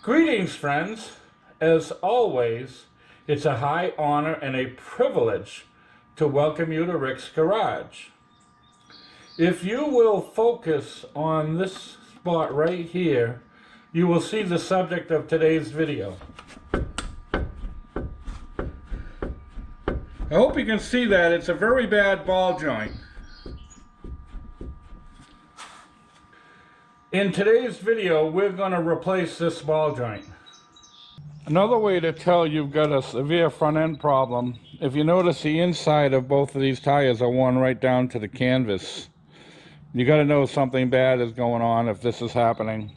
Greetings, friends. As always, it's a high honor and a privilege to welcome you to Rick's Garage. If you will focus on this spot right here, you will see the subject of today's video. I hope you can see that. It's a very bad ball joint. In today's video, we're going to replace this ball joint. Another way to tell you've got a severe front end problem, if you notice the inside of both of these tires are worn right down to the canvas. You got to know something bad is going on if this is happening.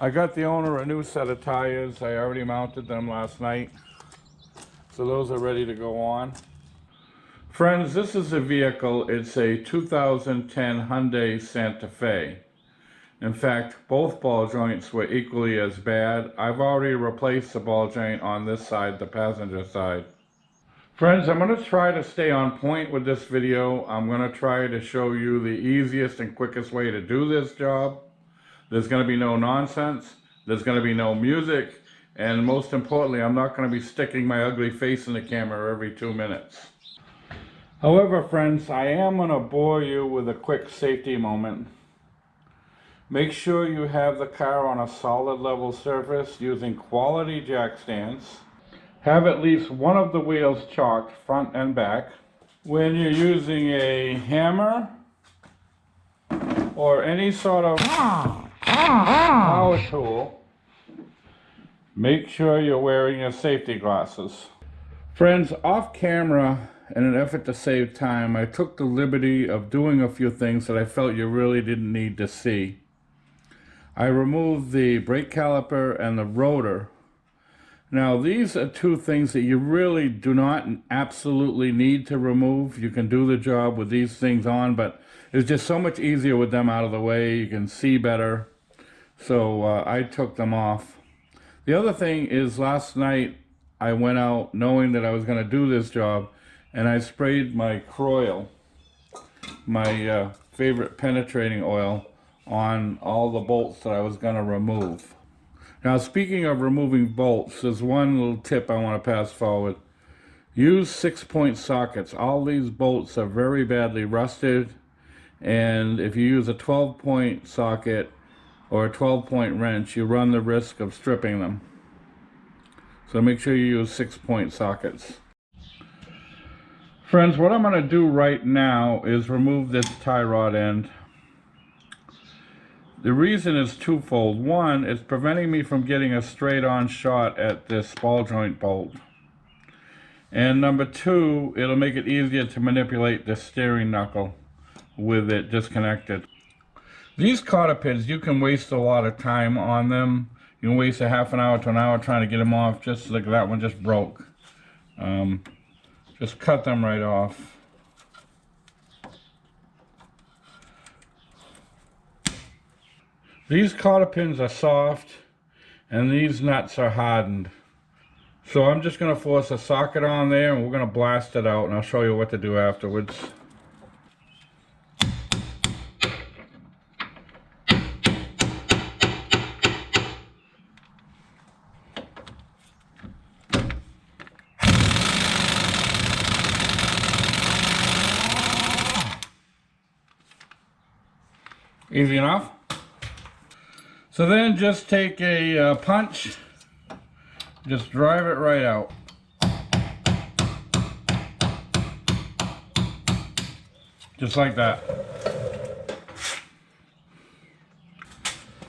I got the owner a new set of tires. I already mounted them last night, so those are ready to go on. Friends, this is a vehicle. It's a 2010 Hyundai Santa Fe. In fact, both ball joints were equally as bad. I've already replaced the ball joint on this side, the passenger side. Friends, I'm going to try to stay on point with this video. I'm going to try to show you the easiest and quickest way to do this job. There's going to be no nonsense. There's going to be no music. And most importantly, I'm not going to be sticking my ugly face in the camera every 2 minutes. However, friends, I am going to bore you with a quick safety moment. Make sure you have the car on a solid level surface using quality jack stands. Have at least one of the wheels chalked front and back. When you're using a hammer or any sort of power tool, make sure you're wearing your safety glasses. Friends, off camera, in an effort to save time, I took the liberty of doing a few things that I felt you really didn't need to see. I removed the brake caliper and the rotor. Now these are two things that you really do not absolutely need to remove. You can do the job with these things on, but it's just so much easier with them out of the way. You can see better. So I took them off. The other thing is, last night I went out knowing that I was going to do this job, and I sprayed my Croil, my favorite penetrating oil, on all the bolts that I was going to remove. Now, speaking of removing bolts, there's one little tip I want to pass forward. Use 6-point sockets. All these bolts are very badly rusted, and if you use a 12-point socket or a 12-point wrench, you run the risk of stripping them. So make sure you use 6-point sockets. Friends, what I'm going to do right now is remove this tie rod end. The reason is twofold. One, it's preventing me from getting a straight-on shot at this ball joint bolt. And number two, it'll make it easier to manipulate the steering knuckle with it disconnected. These cotter pins, you can waste a lot of time on them. You can waste a half an hour to an hour trying to get them off. Just like that one just broke. Just cut them right off. These cotter pins are soft and these nuts are hardened. So I'm just going to force a socket on there and we're going to blast it out, and I'll show you what to do afterwards. Easy enough. So then just take a punch, just drive it right out. Just like that.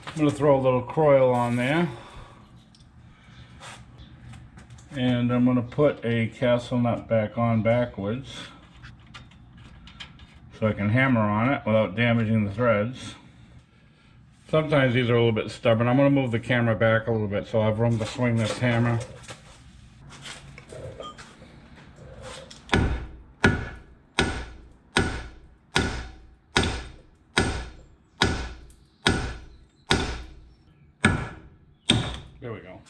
I'm going to throw a little Croil on there. And I'm going to put a castle nut back on backwards, so I can hammer on it without damaging the threads. Sometimes these are a little bit stubborn. I'm going to move the camera back a little bit so I have room to swing this hammer. There we go.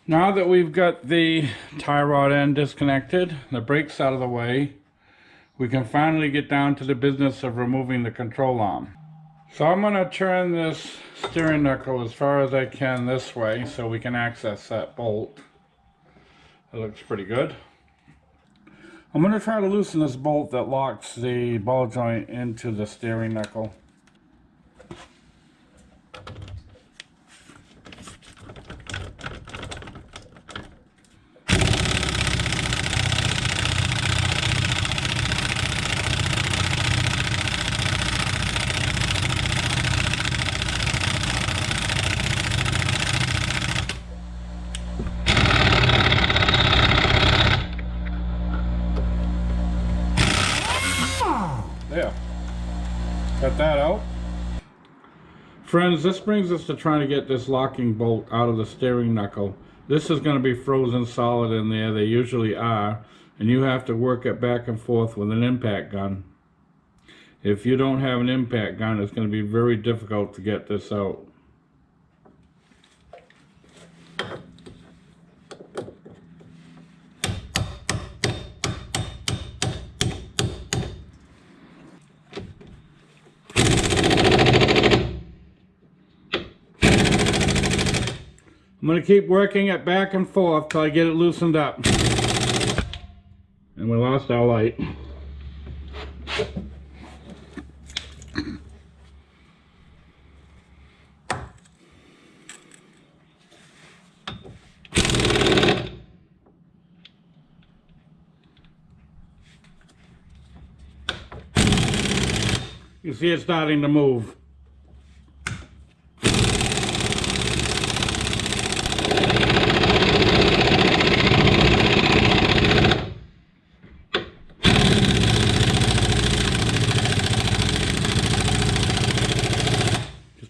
Now that we've got the tie rod end disconnected, the brakes out of the way, we can finally get down to the business of removing the control arm. So I'm going to turn this steering knuckle as far as I can this way so we can access that bolt. It looks pretty good. I'm going to try to loosen this bolt that locks the ball joint into the steering knuckle. There. Got that out. Friends, this brings us to trying to get this locking bolt out of the steering knuckle. This is going to be frozen solid in there. They usually are. And you have to work it back and forth with an impact gun. If you don't have an impact gun, it's going to be very difficult to get this out. I'm going to keep working it back and forth till I get it loosened up. And we lost our light. You see it starting to move.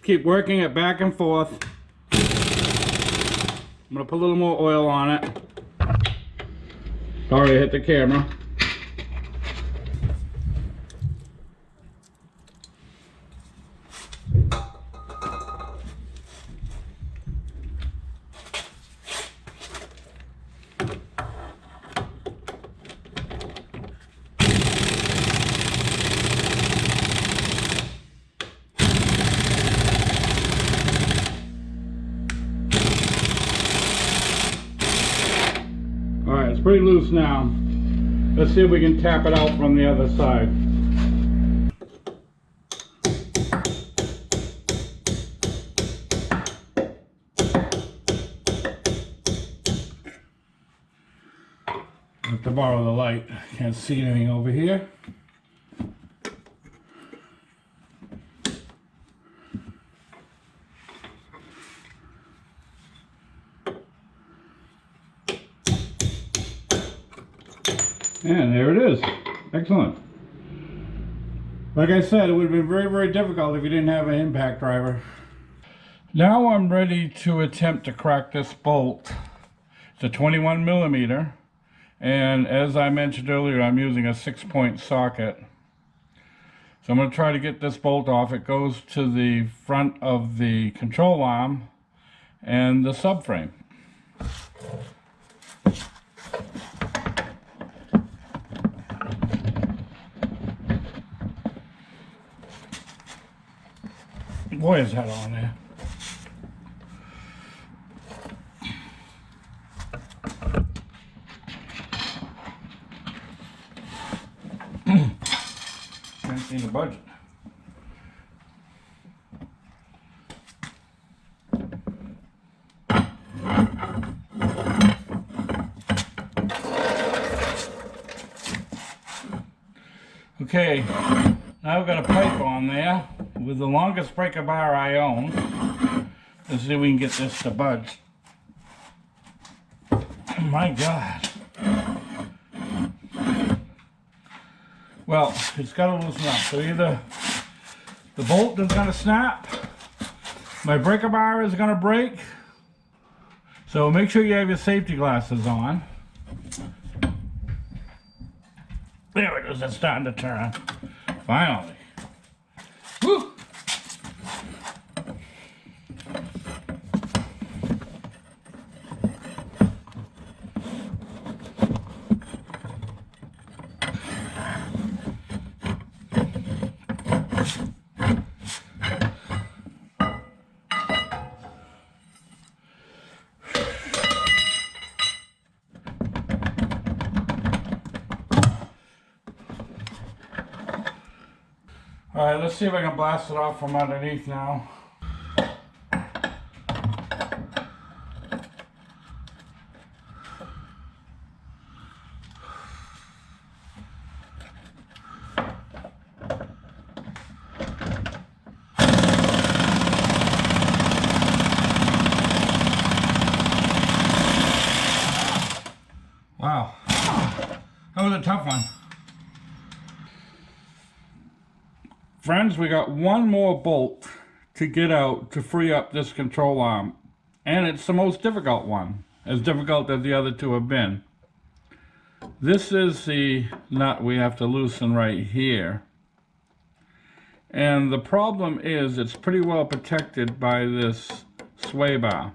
Keep working it back and forth. I'm going to put a little more oil on it. Sorry, I hit the camera. Alright, it's pretty loose now. Let's see if we can tap it out from the other side. I have to borrow the light. Can't see anything over here. And there it is. Excellent. Like I said, it would have been very, very difficult if you didn't have an impact driver. Now I'm ready to attempt to crack this bolt. It's a 21 millimeter. And as I mentioned earlier, I'm using a 6-point socket. So I'm going to try to get this bolt off. It goes to the front of the control arm and the subframe. Boy, is that on there. Can't see the budget. Okay, now we've got a pipe on there with the longest breaker bar I own. Let's see if we can get this to budge. Oh my God. Well, it's got to loosen up. So either the bolt is going to snap, my breaker bar is going to break. So make sure you have your safety glasses on. There it is, it's starting to turn. Finally. Woo! Alright, let's see if I can blast it off from underneath now. Wow, that was a tough one. Friends, we got one more bolt to get out to free up this control arm. And it's the most difficult one, as difficult as the other two have been. This is the nut we have to loosen right here. And the problem is it's pretty well protected by this sway bar.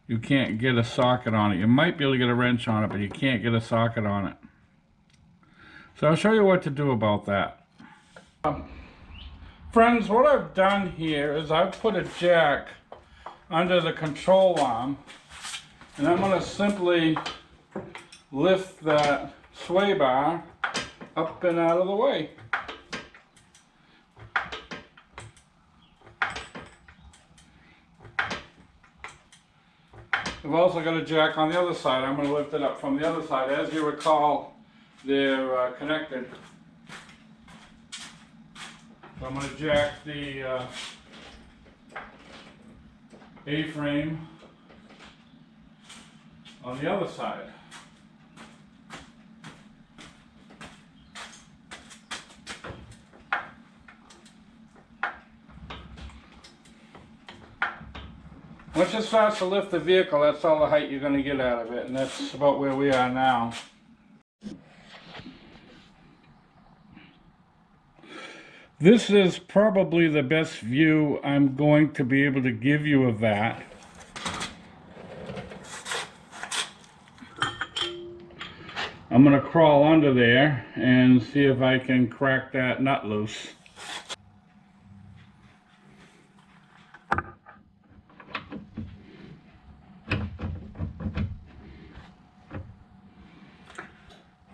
You can't get a socket on it. You might be able to get a wrench on it, but you can't get a socket on it. So I'll show you what to do about that. Friends, what I've done here is I've put a jack under the control arm, and I'm going to simply lift that sway bar up and out of the way. I've also got a jack on the other side. I'm going to lift it up from the other side. As you recall, they're connected. So I'm going to jack the A-frame on the other side. Once it starts to lift the vehicle, that's all the height you're going to get out of it, and that's about where we are now. This is probably the best view I'm going to be able to give you of that. I'm going to crawl under there and see if I can crack that nut loose.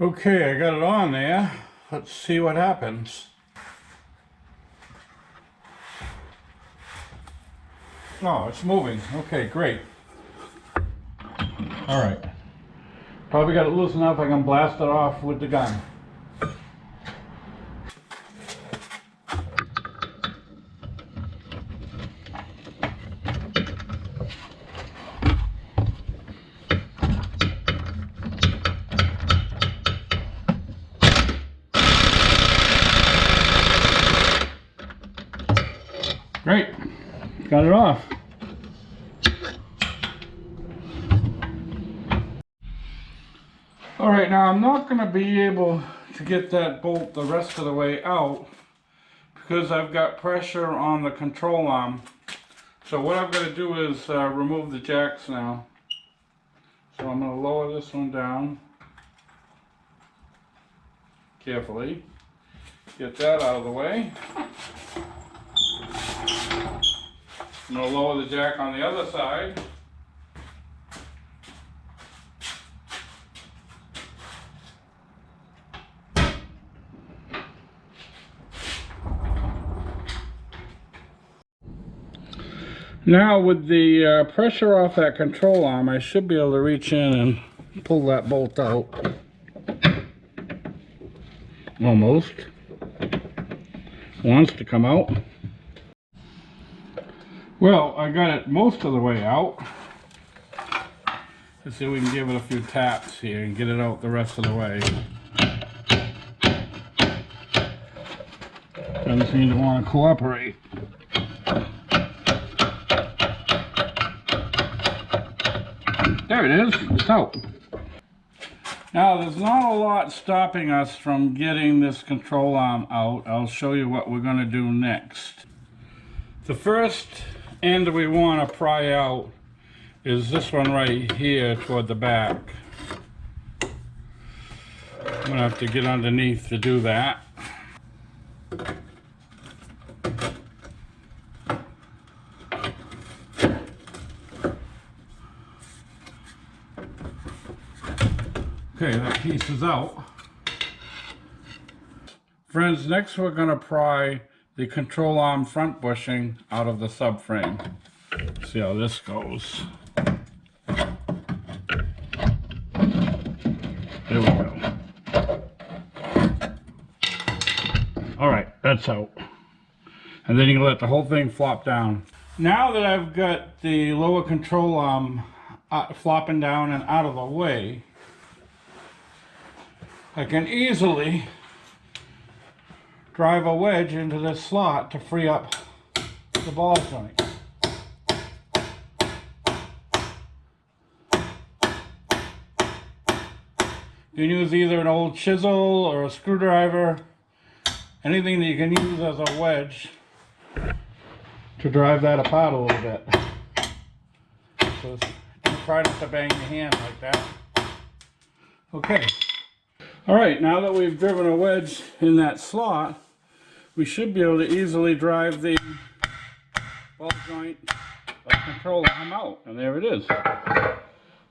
Okay, I got it on there. Let's see what happens. Oh, it's moving. Okay, great. All right. Probably got it loose enough I can blast it off with the gun. Great, got it off. All right, now I'm not going to be able to get that bolt the rest of the way out because I've got pressure on the control arm. So what I've got to do is remove the jacks now. So I'm going to lower this one down carefully. Get that out of the way. I'm going to lower the jack on the other side. Now with the pressure off that control arm, I should be able to reach in and pull that bolt out. Almost. Wants to come out. Well, I got it most of the way out. Let's see if we can give it a few taps here and get it out the rest of the way. Doesn't seem to want to cooperate. There it is, it's out. Now there's not a lot stopping us from getting this control arm out. I'll show you what we're going to do next. The first end we want to pry out is this one right here toward the back. I'm going to have to get underneath to do that. Okay, that piece is out. Friends, next we're going to pry the control arm front bushing out of the subframe. See how this goes. There we go. All right, that's out. And then you can let the whole thing flop down. Now that I've got the lower control arm flopping down and out of the way, I can easily drive a wedge into this slot to free up the ball joint. You can use either an old chisel or a screwdriver, anything that you can use as a wedge to drive that apart a little bit. So try not to bang your hand like that. Okay. All right, now that we've driven a wedge in that slot, we should be able to easily drive the ball joint of control arm out. And there it is.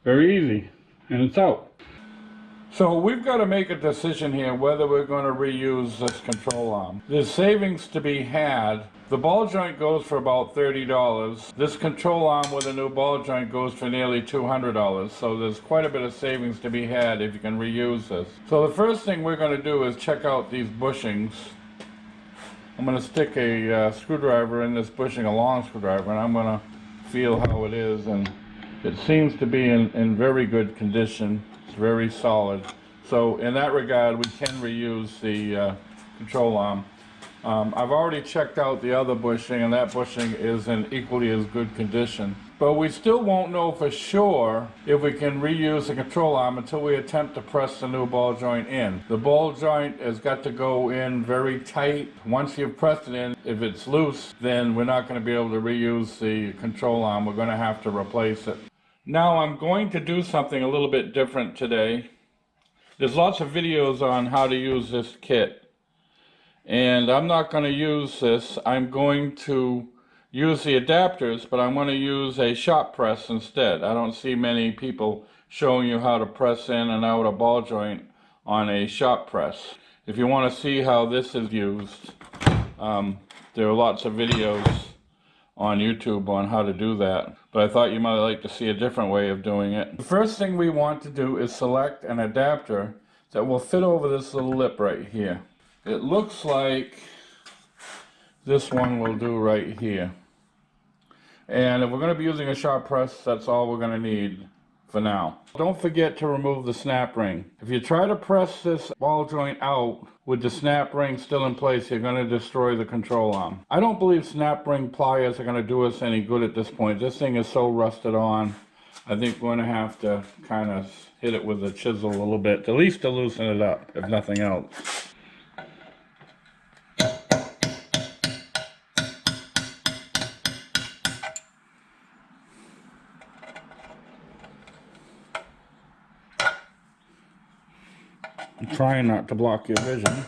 Very easy. And it's out. So we've got to make a decision here whether we're going to reuse this control arm. There's savings to be had. The ball joint goes for about $30. This control arm with a new ball joint goes for nearly $200. So there's quite a bit of savings to be had if you can reuse this. So the first thing we're going to do is check out these bushings. I'm going to stick a screwdriver in this bushing, a long screwdriver, and I'm going to feel how it is. And it seems to be in very good condition. It's very solid. So in that regard, we can reuse the control arm. I've already checked out the other bushing, and that bushing is in equally as good condition. But we still won't know for sure if we can reuse the control arm until we attempt to press the new ball joint in. The ball joint has got to go in very tight. Once you've pressed it in, if it's loose, then we're not going to be able to reuse the control arm. We're going to have to replace it. Now I'm going to do something a little bit different today. There's lots of videos on how to use this kit, and I'm not going to use this. I'm going to use the adapters, but I'm going to use a shop press instead. I don't see many people showing you how to press in and out a ball joint on a shop press. If you want to see how this is used, there are lots of videos on YouTube on how to do that, but I thought you might like to see a different way of doing it. The first thing we want to do is select an adapter that will fit over this little lip right here. It looks like this one will do right here. And if we're going to be using a sharp press, that's all we're going to need for now. Don't forget to remove the snap ring. If you try to press this ball joint out with the snap ring still in place, you're going to destroy the control arm. I don't believe snap ring pliers are going to do us any good at this point. This thing is so rusted on. I think we're going to have to kind of hit it with a chisel a little bit, at least to loosen it up, if nothing else. I'm trying not to block your vision.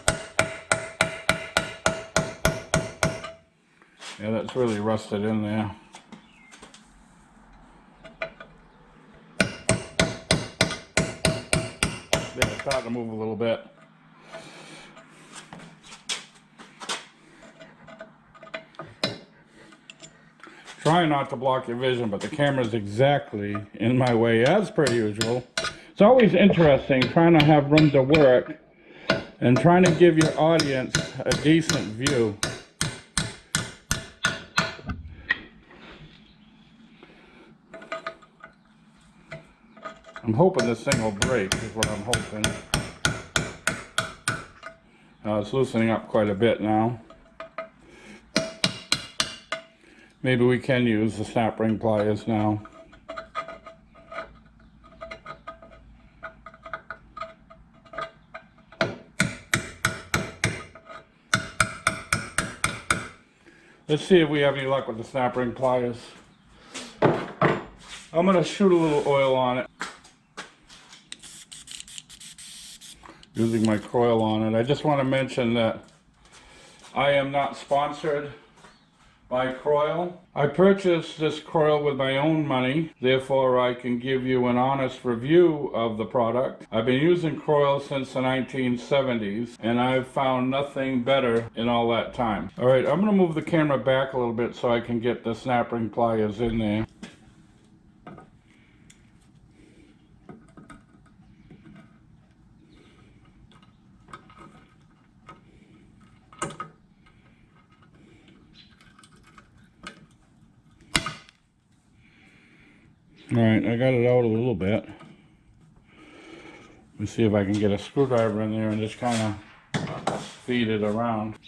Yeah, that's really rusted in there. Yeah, it's starting to move a little bit. Trying not to block your vision, but the camera's exactly in my way, as per usual. It's always interesting trying to have room to work and trying to give your audience a decent view. I'm hoping this thing will break, is what I'm hoping. It's loosening up quite a bit now. Maybe we can use the snap ring pliers now. Let's see if we have any luck with the snap ring pliers. I'm going to shoot a little oil on it. Using my coil on it. I just want to mention that I am not sponsored by Croyle. I purchased this Croyle with my own money, therefore I can give you an honest review of the product. I've been using Croyle since the 1970s, and I've found nothing better in all that time. Alright, I'm going to move the camera back a little bit so I can get the snap ring pliers in there. Alright, I got it out a little bit. Let me see if I can get a screwdriver in there and just kind of feed it around.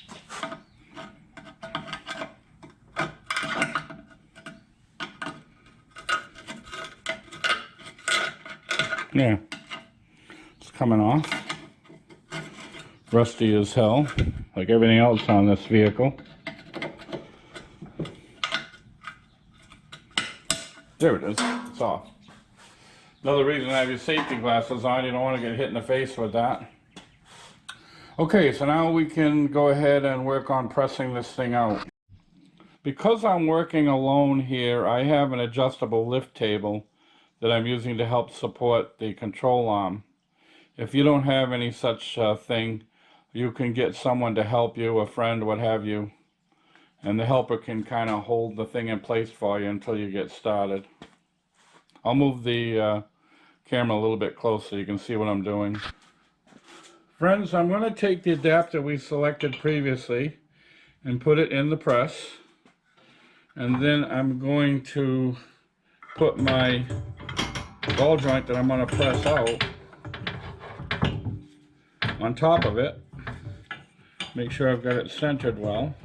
Yeah, it's coming off. Rusty as hell, like everything else on this vehicle. There it is, it's off. Another reason I have your safety glasses on, you don't want to get hit in the face with that. Okay, so now we can go ahead and work on pressing this thing out. Because I'm working alone here, I have an adjustable lift table that I'm using to help support the control arm. If you don't have any such thing, you can get someone to help you, a friend, what have you, and the helper can kind of hold the thing in place for you until you get started. I'll move the camera a little bit closer so you can see what I'm doing. Friends, I'm going to take the adapter we selected previously and put it in the press, and then I'm going to put my ball joint that I'm going to press out on top of it. Make sure I've got it centered well.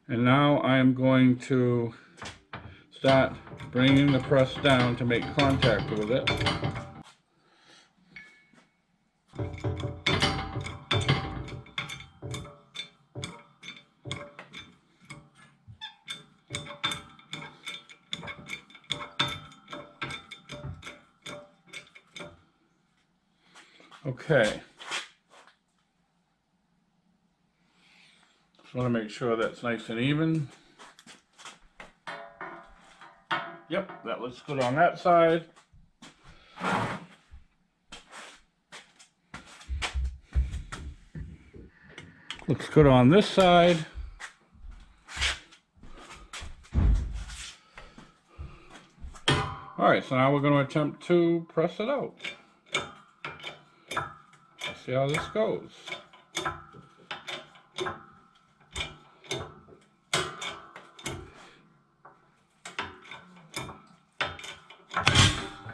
And now I'm going to start bringing the press down to make contact with it. Okay. Just want to make sure that's nice and even. Yep, that looks good on that side. Looks good on this side. Alright, so now we're going to attempt to press it out. Let's see how this goes.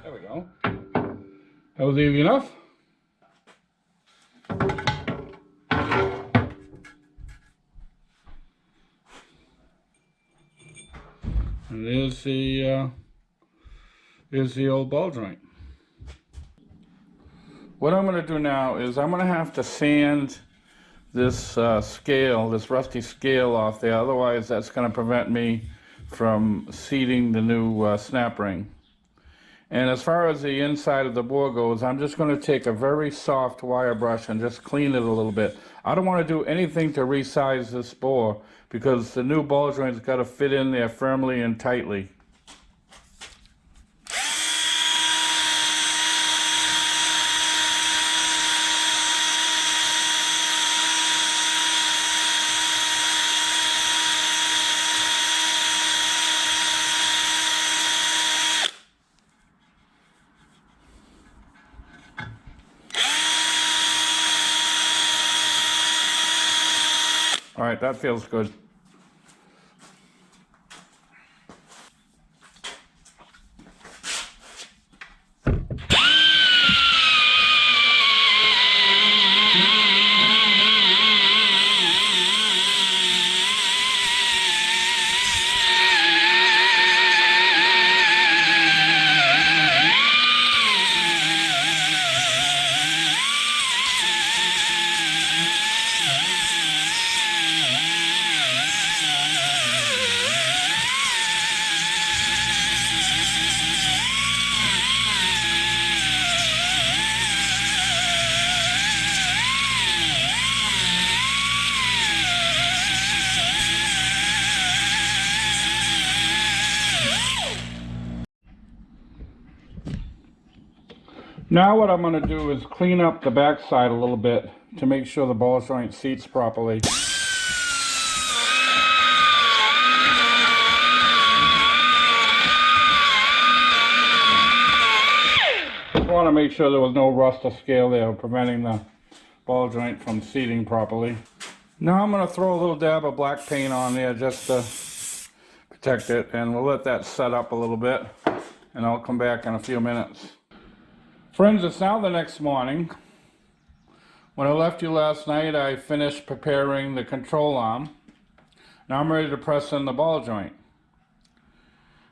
There we go. That was easy enough. And there's the old ball joint. What I'm going to do now is I'm going to have to sand this scale, this rusty scale off there, otherwise that's going to prevent me from seating the new snap ring. And as far as the inside of the bore goes, I'm just going to take a very soft wire brush and just clean it a little bit. I don't want to do anything to resize this bore because the new ball joint's got to fit in there firmly and tightly. All right, that feels good. Now what I'm going to do is clean up the back side a little bit to make sure the ball joint seats properly. I want to make sure there was no rust or scale there preventing the ball joint from seating properly. Now I'm going to throw a little dab of black paint on there just to protect it, and we'll let that set up a little bit, and I'll come back in a few minutes. Friends, it's now the next morning. When I left you last night, I finished preparing the control arm. Now I'm ready to press in the ball joint.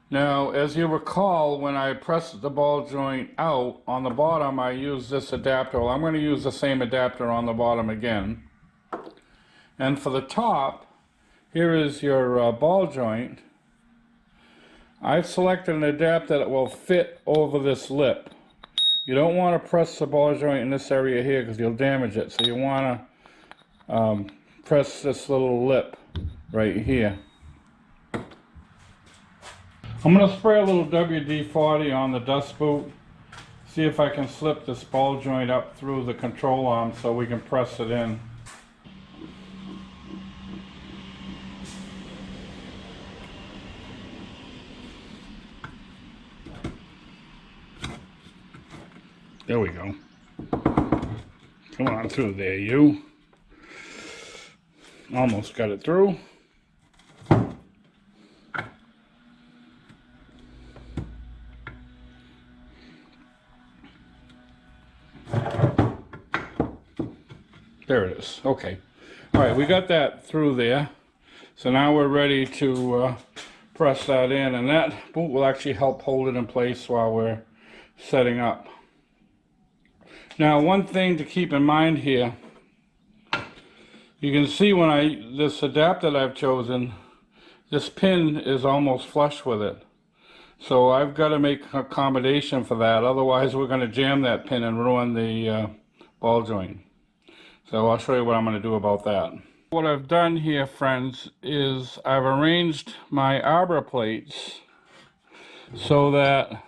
Now, as you recall, when I pressed the ball joint out, on the bottom I used this adapter. Well, I'm going to use the same adapter on the bottom again. And for the top, here is your ball joint. I've selected an adapter that will fit over this lip. You don't want to press the ball joint in this area here because you'll damage it. So you want to press this little lip right here. I'm going to spray a little WD-40 on the dust boot. See if I can slip this ball joint up through the control arm so we can press it in. There we go. Come on through there, you. Almost got it through. There it is. Okay. All right, we got that through there. So now we're ready to press that in, and that boot will actually help hold it in place while we're setting up. Now, one thing to keep in mind here, you can see when this adapter that I've chosen, this pin is almost flush with it. So I've got to make accommodation for that, otherwise we're going to jam that pin and ruin the ball joint. So I'll show you what I'm going to do about that. What I've done here, friends, is I've arranged my arbor plates so that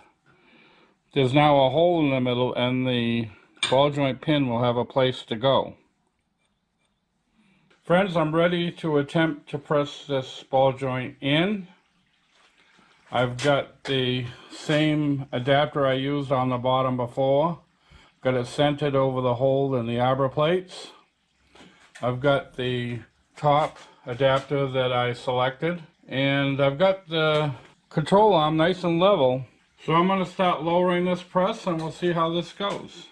there's now a hole in the middle and the ball joint pin will have a place to go. Friends, I'm ready to attempt to press this ball joint in. I've got the same adapter I used on the bottom before. Got it centered over the hole in the arbor plates. I've got the top adapter that I selected, and I've got the control arm nice and level. So I'm going to start lowering this press and we'll see how this goes.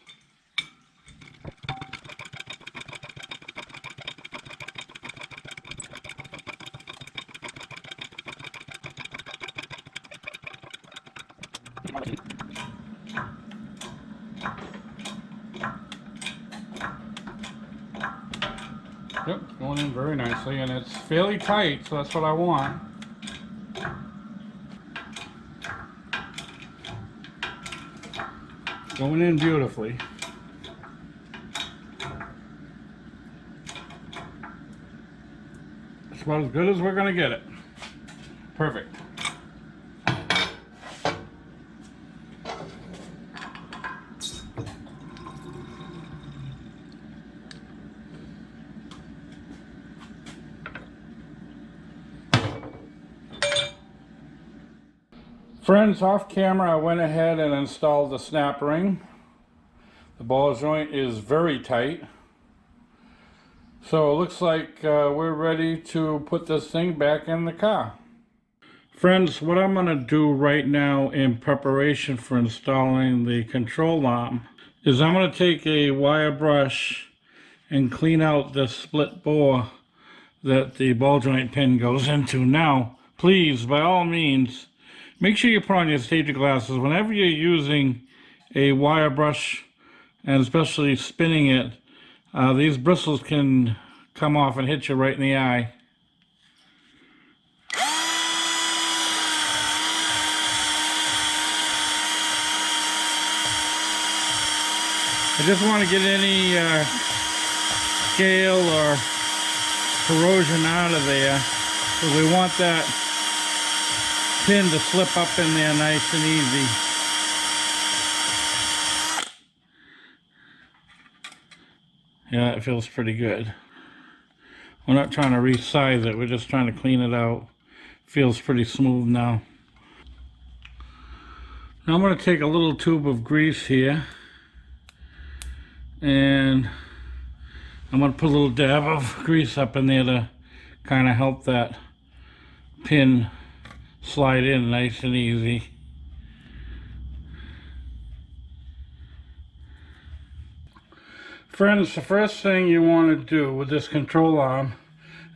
Yep, it's going in very nicely, and it's fairly tight, so that's what I want. Going in beautifully. It's about as good as we're going to get it. Perfect. Friends, off camera I went ahead and installed the snap ring. The ball joint is very tight. So it looks like we're ready to put this thing back in the car. Friends, what I'm going to do right now in preparation for installing the control arm is I'm going to take a wire brush and clean out the split bore that the ball joint pin goes into. Now, please, by all means, make sure you put on your safety glasses whenever you're using a wire brush, and especially spinning it. These bristles can come off and hit you right in the eye. I just want to get any scale or corrosion out of there, because we want that pin to slip up in there nice and easy. Yeah, it feels pretty good. We're not trying to resize it, we're just trying to clean it out. Feels pretty smooth now. Now I'm going to take a little tube of grease here, and I'm going to put a little dab of grease up in there to kind of help that pin slide in nice and easy. Friends, the first thing you want to do with this control arm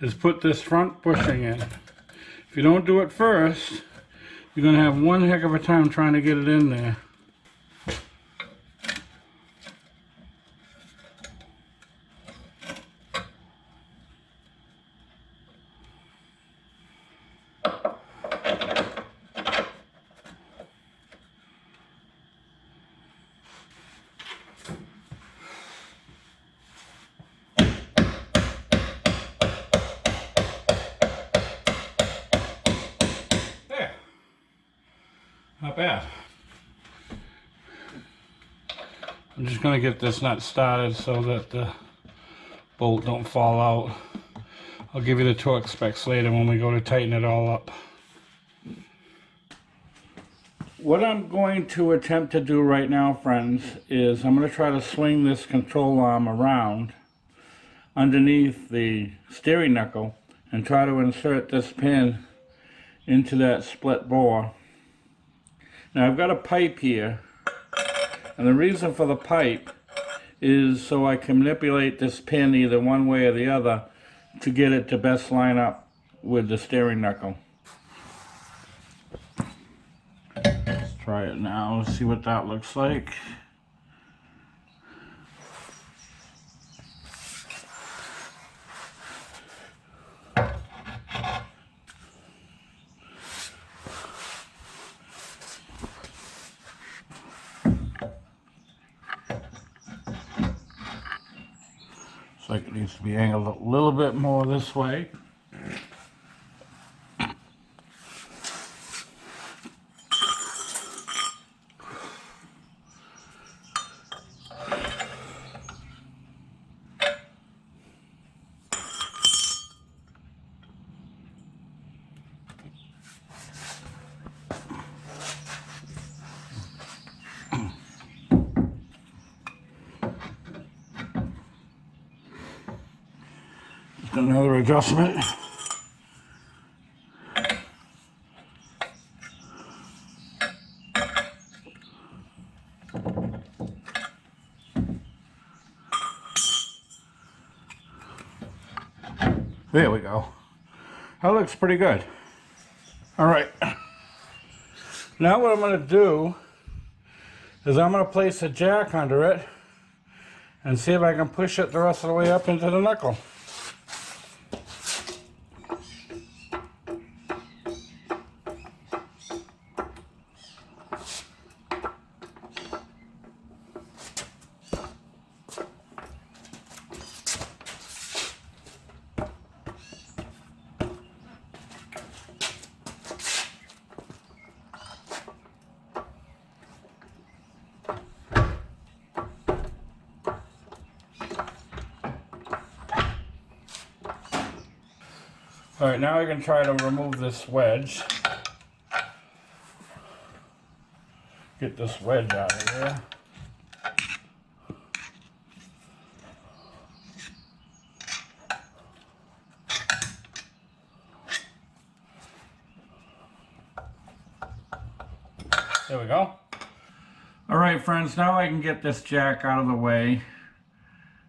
is put this front bushing in. If you don't do it first, you're going to have one heck of a time trying to get it in there. Not bad. I'm just going to get this nut started so that the bolt don't fall out. I'll give you the torque specs later when we go to tighten it all up. What I'm going to attempt to do right now, friends, is I'm going to try to swing this control arm around underneath the steering knuckle and try to insert this pin into that split bore. Now I've got a pipe here, and the reason for the pipe is so I can manipulate this pin either one way or the other to get it to best line up with the steering knuckle. Let's try it now, see what that looks like. Looks like it needs to be angled a little bit more this way. Another adjustment. There we go. That looks pretty good. All right. Now what I'm going to do is I'm going to place a jack under it and see if I can push it the rest of the way up into the knuckle. Alright, now I can try to remove this wedge. Get this wedge out of there. There we go. Alright friends, now I can get this jack out of the way,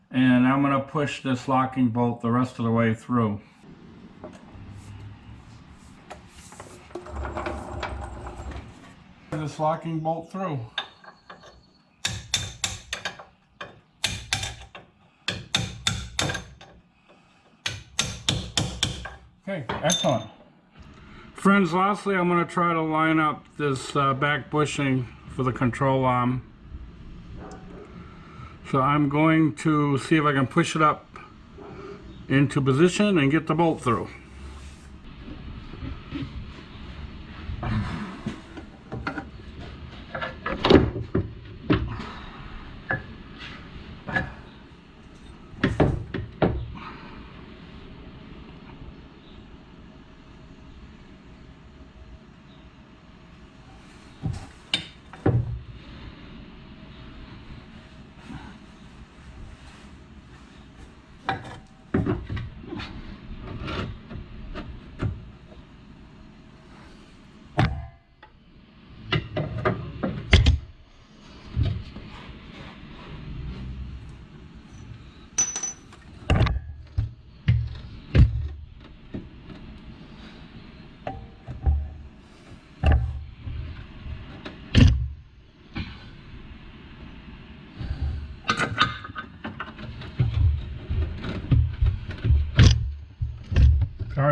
and I'm going to push this locking bolt the rest of the way through. This locking bolt through. Okay, excellent. Friends, lastly I'm going to try to line up this back bushing for the control arm. So I'm going to see if I can push it up into position and get the bolt through.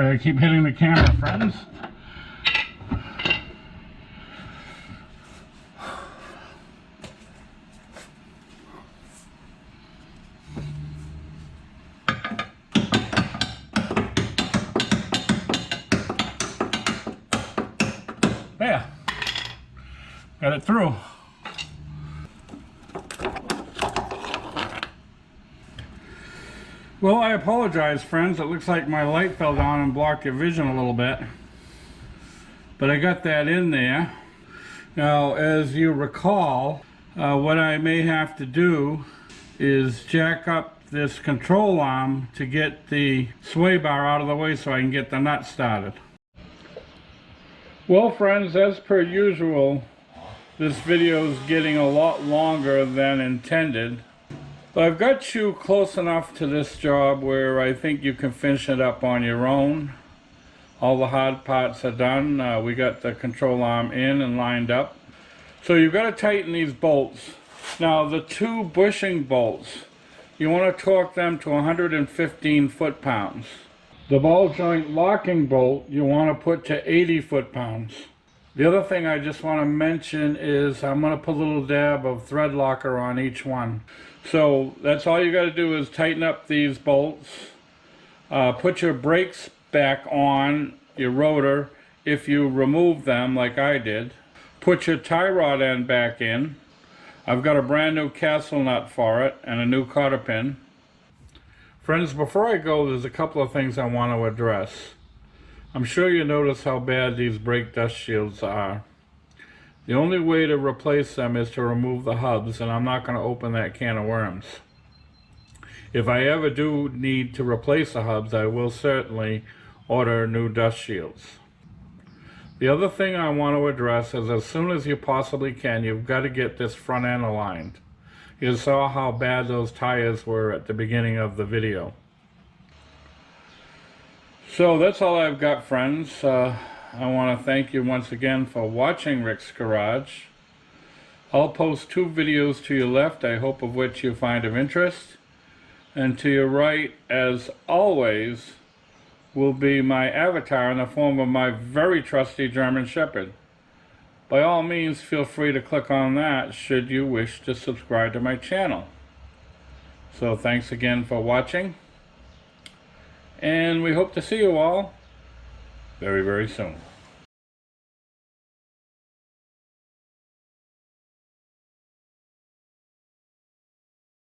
Sorry, I keep hitting the camera, friends. There, got it through. Well, I apologize, friends. It looks like my light fell down and blocked your vision a little bit. But I got that in there. Now, as you recall, what I may have to do is jack up this control arm to get the sway bar out of the way so I can get the nut started. Well, friends, as per usual, this video is getting a lot longer than intended. But I've got you close enough to this job where I think you can finish it up on your own. All the hard parts are done. We got the control arm in and lined up. So you've got to tighten these bolts. Now the two bushing bolts, you want to torque them to 115 foot-pounds. The ball joint locking bolt you want to put to 80 foot-pounds. The other thing I just want to mention is I'm going to put a little dab of thread locker on each one. So that's all you got to do is tighten up these bolts. Put your brakes back on your rotor if you remove them like I did. Put your tie rod end back in. I've got a brand new castle nut for it and a new cotter pin. Friends, before I go, there's a couple of things I want to address. I'm sure you notice how bad these brake dust shields are. The only way to replace them is to remove the hubs, and I'm not going to open that can of worms. If I ever do need to replace the hubs, I will certainly order new dust shields. The other thing I want to address is as soon as you possibly can, you've got to get this front end aligned. You saw how bad those tires were at the beginning of the video. So that's all I've got, friends. I want to thank you once again for watching Rick's Garage. I'll post two videos to your left, I hope of which you find of interest. And to your right, as always, will be my avatar in the form of my very trusty German Shepherd. By all means, feel free to click on that should you wish to subscribe to my channel. So thanks again for watching, and we hope to see you all very, very soon.